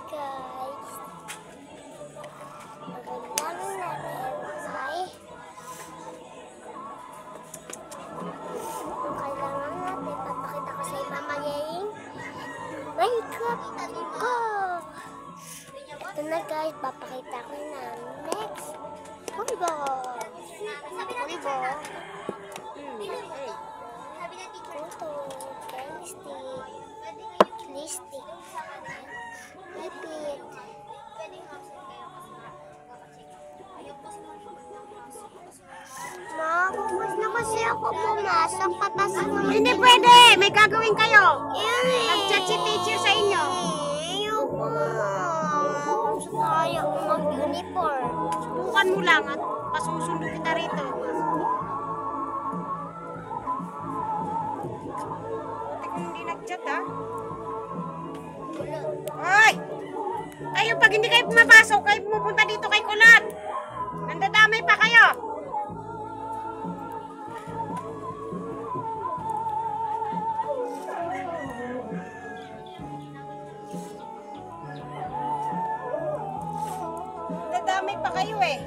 guys. Ang kailangan natin ay papakita ko sa iba magiging makeup ko. Ito na guys, papakita ko na next. Pulbo. Pulbo. Puto. Lipstick. Lipit. Mabukas na kasi ako pumasok. Papasok naman. Hindi pwede! May gagawin kayo! Nag-chat si teacher sa inyo. Ayoko. Ayaw ko mag-uniform. Subukan mo lang at pasusundo kita rito. Buti kung hindi nag-chat ha. Hoy! Kayo pag hindi kayo pumapasok, kayo pumupunta dito kay Kulat. Nandadamay pa kayo. Nandadamay pa kayo eh.